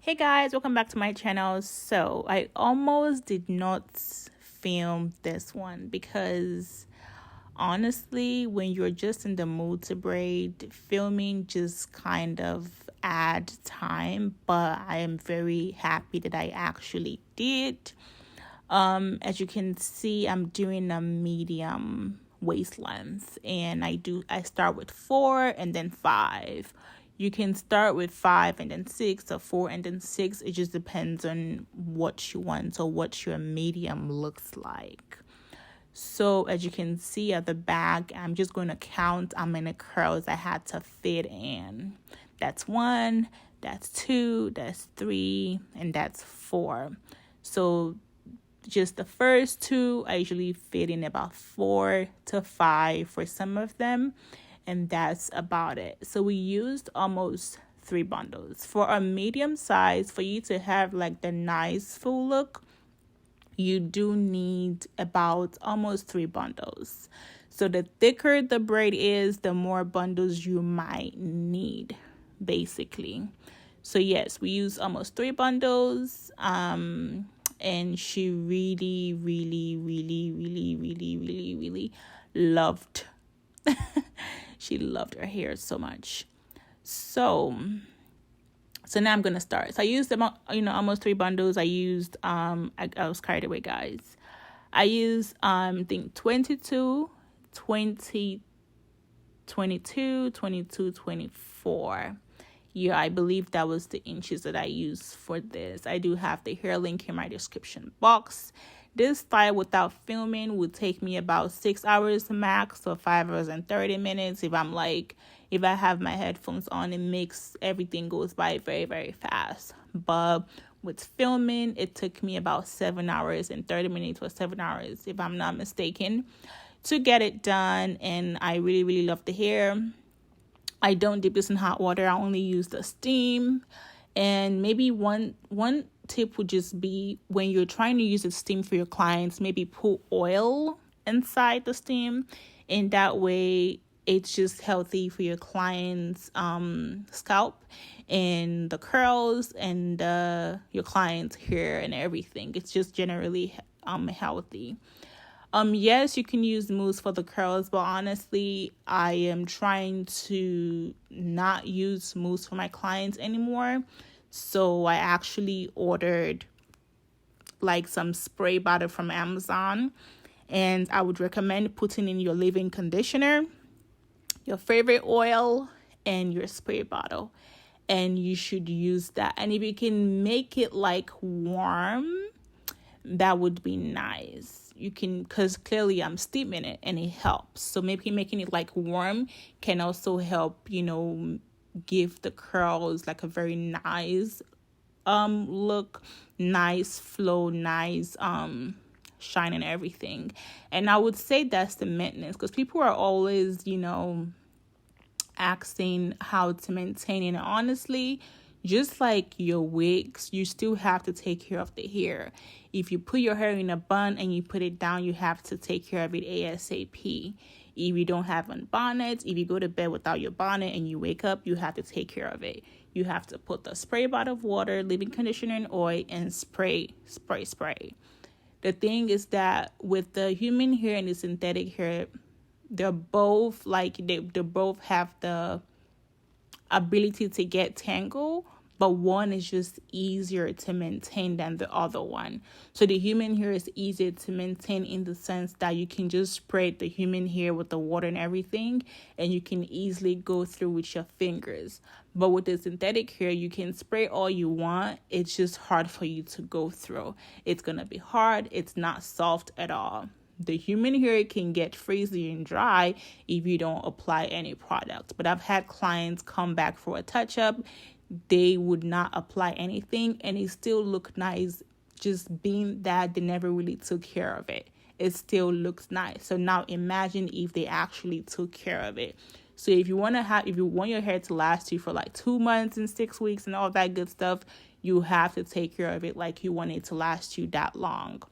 Hey guys, welcome back to my channel. So I almost did not film this one because honestly, when you're just in the mood to braid, filming just kind of add time, but I am very happy that I actually did. As you can see, I'm doing a medium waist length, and I start with 4 and then 5. You can start with 5 and then 6, or 4 and then 6. It just depends on what you want or what your medium looks like. So as you can see at the back, I'm just going to count how many curls I had to fit in. That's 1, that's 2, that's 3, and that's 4. So just the first 2, I usually fit in about 4 to 5 for some of them, and that's about it. So we used almost 3 bundles. For a medium size, for you to have like the nice full look, you do need about almost 3 bundles. So the thicker the braid is, the more bundles you might need, basically. So yes, we used almost 3 bundles. And she really loved she loved her hair so much. So now I'm gonna start. So I used about almost 3 bundles. I used I was carried away, guys. I used I think 22, 20, 22, 22, 24. Yeah, I believe that was the inches that I used for this. I do have the hair link in my description box. This style without filming would take me about 6 hours max, or 5 hours and 30 minutes. If I have my headphones on, it makes everything goes by very fast. But with filming, it took me about 7 hours and 30 minutes, or 7 hours, if I'm not mistaken, to get it done. And I really love the hair. I don't dip this in hot water. I only use the steam. And maybe one tip would just be, when you're trying to use the steam for your clients, maybe put oil inside the steam, and that way it's just healthy for your clients' scalp and the curls and your clients' hair and everything. It's just generally healthy. Yes, you can use mousse for the curls, but honestly, I am trying to not use mousse for my clients anymore. So I actually ordered like some spray bottle from Amazon, and I would recommend putting in your leave-in conditioner, your favorite oil, and your spray bottle, and you should use that. And if you can make it like warm, that would be nice. You can, because clearly I'm steaming it and it helps. So maybe making it like warm can also help, give the curls like a very nice look, nice flow, nice shine and everything. And I would say that's the maintenance, because people are always, asking how to maintain it. And honestly, just like your wigs, you still have to take care of the hair. If you put your hair in a bun and you put it down, you have to take care of it ASAP. If you don't have a bonnet, if you go to bed without your bonnet and you wake up, you have to take care of it. You have to put the spray bottle of water, leave-in conditioner, and oil, and spray. The thing is that with the human hair and the synthetic hair, they're both they both have the ability to get tangled, but one is just easier to maintain than the other one. So the human hair is easier to maintain in the sense that you can just spray the human hair with the water and everything, and you can easily go through with your fingers. But with the synthetic hair, you can spray all you want. It's just hard for you to go through. It's gonna be hard. It's not soft at all. The human hair can get frizzy and dry if you don't apply any product. But I've had clients come back for a touch-up. They would not apply anything, and it still looked nice, just being that they never really took care of it. It still looks nice. So now imagine if they actually took care of it. So if you want your hair to last you for like 2 months and 6 weeks and all that good stuff, you have to take care of it like you want it to last you that long.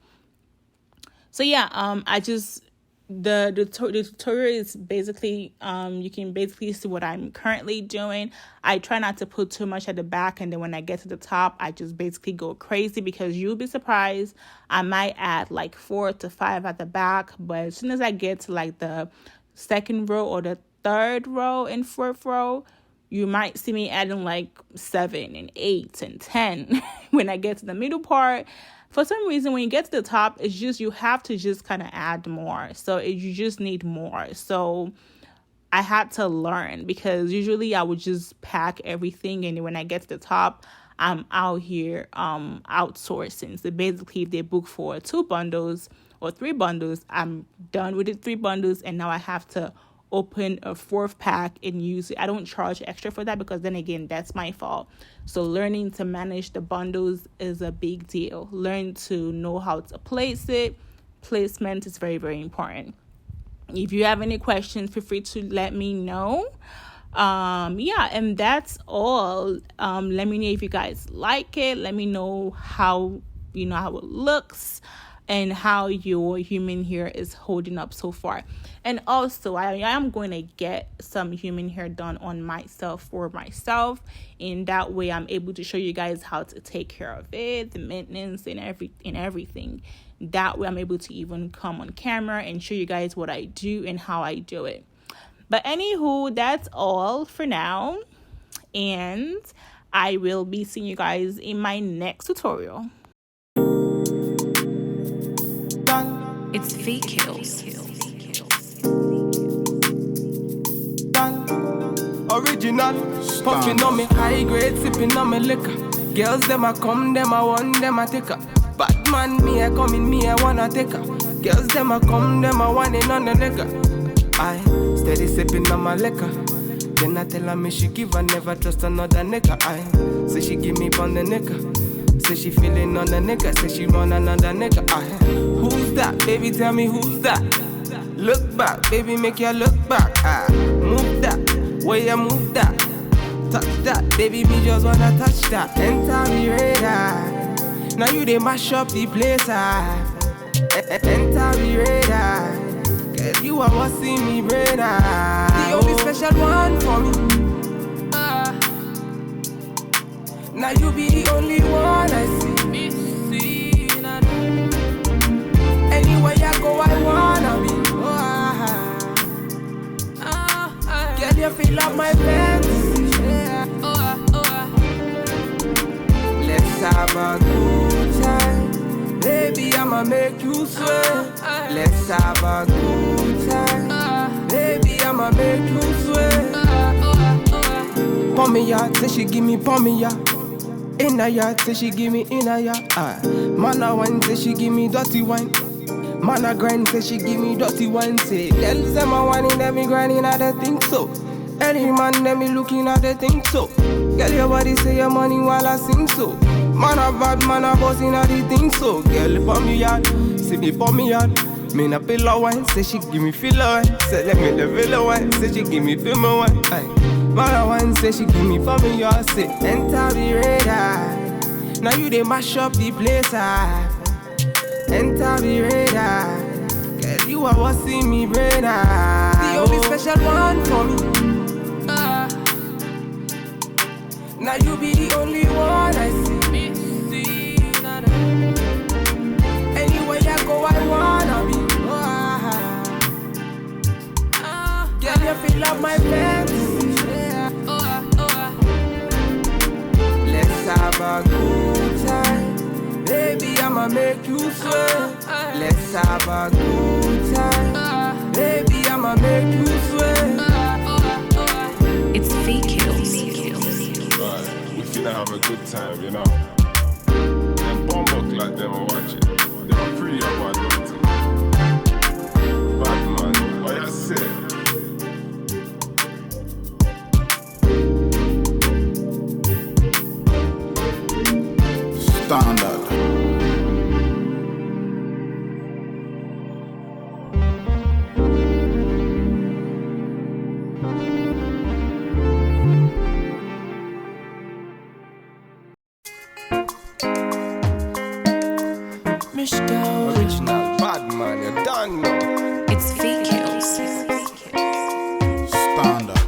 So yeah, I just the tutorial is basically you can basically see what I'm currently doing. I try not to put too much at the back, and then when I get to the top I just basically go crazy, because you'll be surprised, I might add like 4 to 5 at the back, but as soon as I get to like the second row or the third row and fourth row, you might see me adding like 7 and 8 and 10. When I get to the middle part, for some reason, when you get to the top, it's just you have to just kind of add more. So you just need more. So I had to learn, because usually I would just pack everything, and when I get to the top, I'm out here outsourcing. So basically, if they book for 2 bundles or 3 bundles, I'm done with the 3 bundles, and now I have to open a 4th pack and use it. I don't charge extra for that, because then again, that's my fault. So learning to manage the bundles is a big deal. Learn to know how to place it. Placement is very, very important. If you have any questions, feel free to let me know. And that's all. Let me know if you guys like it. Let me know how how it looks and how your human hair is holding up so far. And also, I am going to get some human hair done on myself for myself. And that way I'm able to show you guys how to take care of it, the maintenance and everything. That way I'm able to even come on camera and show you guys what I do and how I do it. But anywho, that's all for now. And I will be seeing you guys in my next tutorial. It's fake kills. Original, puffing on me high grade, sipping on me liquor. Girls them a come, them a want, them a take her. Batman me a coming, me a wanna take her. Girls them a come, them a want it on the nigga. I steady sipping on my liquor. Then I tell her me she give her, never trust another nigga. I say she give me on the nigga. Say she feeling on the nigga, say she want another nigga. Who's that? Baby, tell me who's that? Look back, baby, make you look back. Move that, where you move that? Touch that, baby, me just wanna touch that. Enter me radar. Now you they mash up the place. Enter me radar. Girl, you are what's in me brain. The only special one for me. Now you be the only one I see. Anywhere I go, I wanna be. Girl, you feel like my fantasy. Let's have a good time. Baby, I'ma make you sweat. Let's have a good time. Baby, I'ma make you sweat. Pour me out, say she give me pour me out. In a yard, say she give me in a yard. Man a wine, say she give me dirty wine. Man a grind, say she give me dirty wine. Say, girls them a whining, them me grinding, I don't think so. Any man, them me looking at the think so. Girl, your body say your money while I sing so. Man a bad, man a bossing at the thing so. Girl, pour me out, see me pour me out. Me na pillow wine, say she give me filler wine. Say let me the villa wine, say she give me film wine. Man a wine, say she give me for me, y'all say enter the radar. Now you they mash up the place. Enter the radar. Girl, you are what's in me brain. The only special one for me. Now you be the only one I see. Anywhere I go, I wanna be. Girl, you feel like my fantasy. Let's have a good time. Baby, I'ma make you sweat. Let's have a good time. Baby, I'ma make you sweat. It's fake kills. Right, we finna have a good time, you know. Them bomb like them are watching. They are pretty about them. Bad man, what you say? Standard. Original bad man, you don't know. It's fake Standard.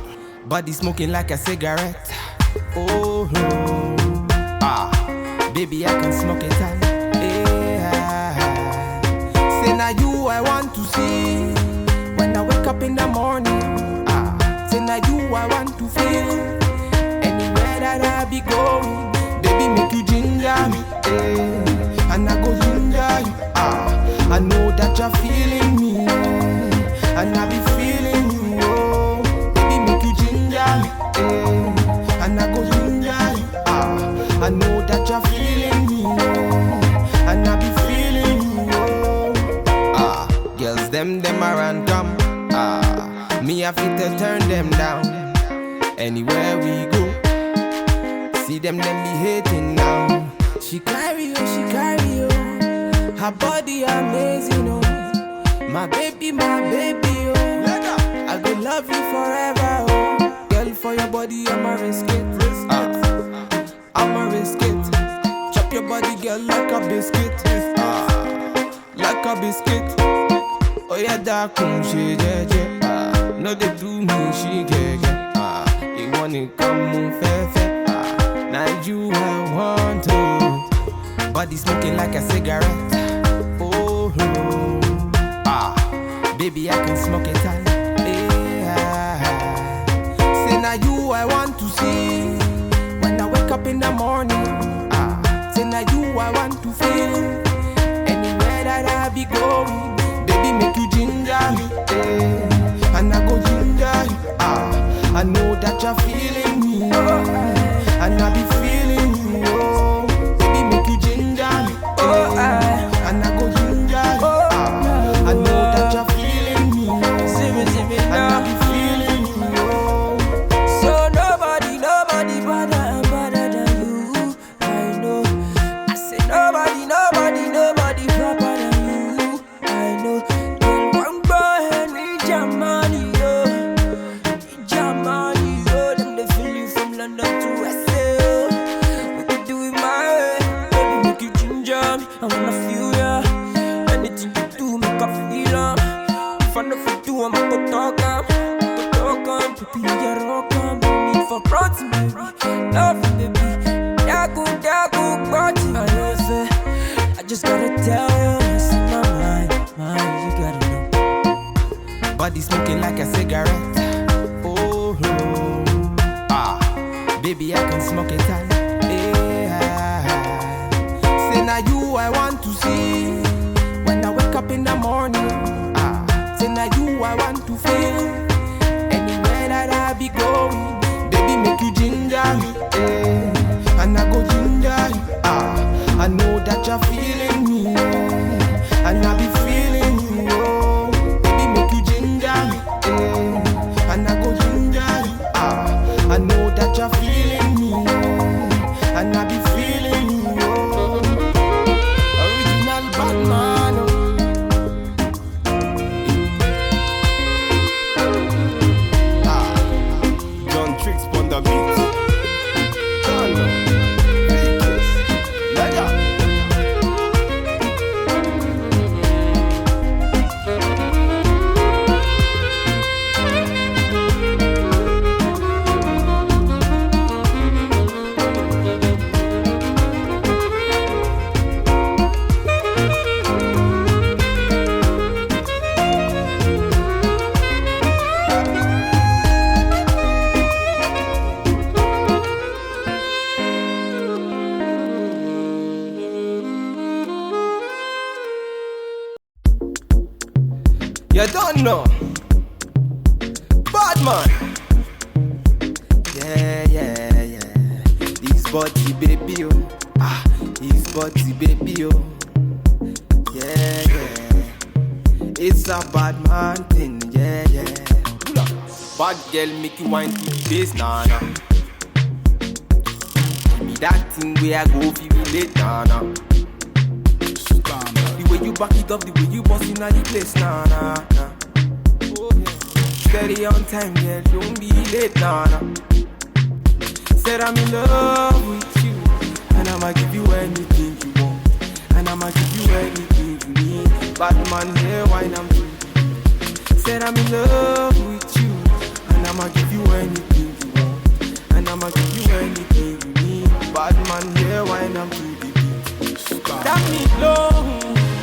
Body smoking like a cigarette. Oh, no. Baby, I can smoke it out. Yeah. Say now you I want to see when I wake up in the morning. Say now you I want to feel anywhere that I be going. Baby, make you ginger me, and I go ginger you. I know that you're feeling me, and I be feeling you. Oh, baby, make you ginger me, and I go ginger you. I know that you're feeling me, and I be feeling you. Girls, them around come. Me I fit to turn them down. Anywhere we go, see them be hating now. She carry you. Her body amazing, oh. My baby, oh. I go love you forever, oh. Girl, for your body, I'ma risk it. I'ma risk it. Chop your body, girl, like a biscuit. Like a biscuit. Oh yeah, that she no they do me, she get. You wanna come move fair. Now you I want to. Body smoking like a cigarette. Oh no. Baby, I can smoke it out. Yeah. Say now you I want to see when I wake up in the morning. Say now you I want to feel anywhere that I be going. Baby, make you ginger me, and I go ginger you. I know that you're feeling me, and I be feeling you. Oh, baby, make you ginger me, and I go ginger you. I know that you're feeling me, and I be feeling you. So nobody better than you. I know. I say nobody proper than you. I know. Girl, one boy and need your money, yo. Need your money, yo. Them they feel you from London to SA. We could do it my way. Baby, make you ginger me. I wanna feel ya. Anything you do, make I feel 'em. If I know if you do, I'ma go talk 'em. Baby, you rock 'em. No need for protein, baby. Love you, baby. Dagu, party. I just gotta tell you what's in my mind. You gotta know. Body smoking like a cigarette. Oh no. Baby, I can smoke it out. Yeah. Say now you I want to see when I wake up in the morning. Say now you I want to feel anywhere that I be going. Baby, make you ginger me, and I go ginger you. I know that you're feeling me, and I be feeling you. Oh, baby, make you ginger me, and I go ginger you. I know that you're feeling me, and I be feeling you. Oh, original Batman. John Tricks on the beat. You don't know. Bad man. Yeah. This body baby, oh. This body baby, oh. Yeah. It's a bad man thing, yeah. Bad girl make you wine to the bass, nah. Give me that thing where I go feel relate, nah. The way you back it up, the way you bust in the place, nah. Oh, yeah. Steady on time, yeah, don't be late, nah. Said I'm in love with you, and I'ma give you anything you want, and I'ma give you anything you need. Bad man, here, wine I'm doing. said I'm in love with you, and I'ma give you anything you want, and I'ma give you anything you need. Bad man here, wine I'm to the beat. That me low,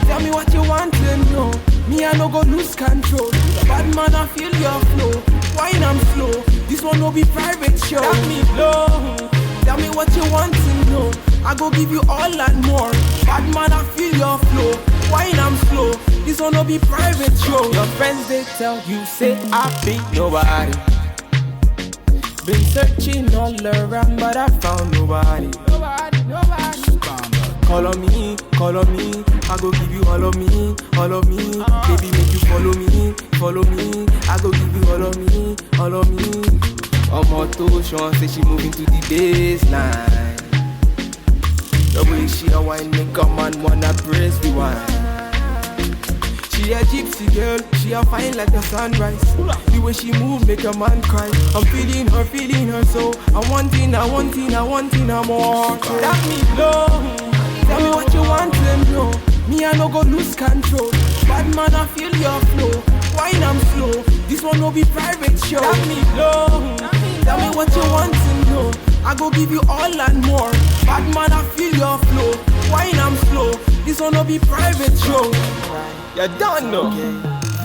tell me what you want to know. Me I no go lose control. Bad man I feel your flow, wine I'm slow. This one no be private show. That me low, tell me what you want to know. I go give you all and more. Bad man I feel your flow, wine I'm slow. This one no be private show. Your friends they tell you say I be nobody. Been searching all around but I found nobody. Nobody. Call on me, I go give you all of me, all of me. Baby, make you follow me. I go give you all of me, all of me. Omoto Sean say she moving to the baseline. The way she a wine make a man wanna praise the wine. She a gypsy girl, she a fine like the sunrise. The way she move make a man cry. I'm feeling her so I want it more. That me low. Tell me what you want to know. Me I no go lose control. Bad man I feel your flow, wine I'm slow. This one no be private show. That me low. Tell me what you want to know. I go give you all and more. Bad man I feel your flow, wine I'm slow. This one no be private show. You don't know.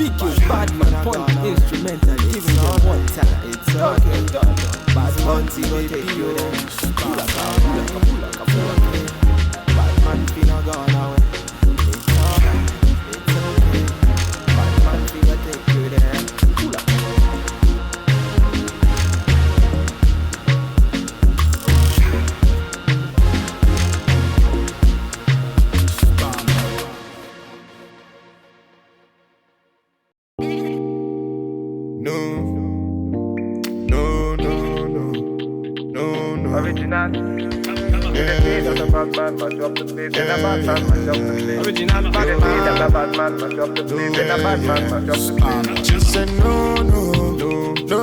Vicky's bad man point instrumental. Even your one time. It's okay. Bad man will take you there. Pull up. Man finna gone away. It's alright, it's okay. Bad man finna take you there. Cool up. No. Original. The bad man, mash up the place. The bad man, mash up the place. Original bad man. The bad man, mash up the place. The bad man, mash up the place. Just say no. The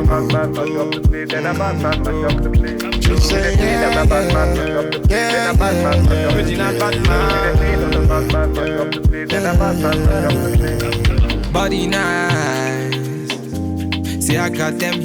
bad man, mash up the place. The bad man, mash up the place. Just say the bad man, mash up the place. The bad man, mash up the place. Original bad man. The bad man, mash up the place. The bad man, mash up the place. Body nice. See I got them.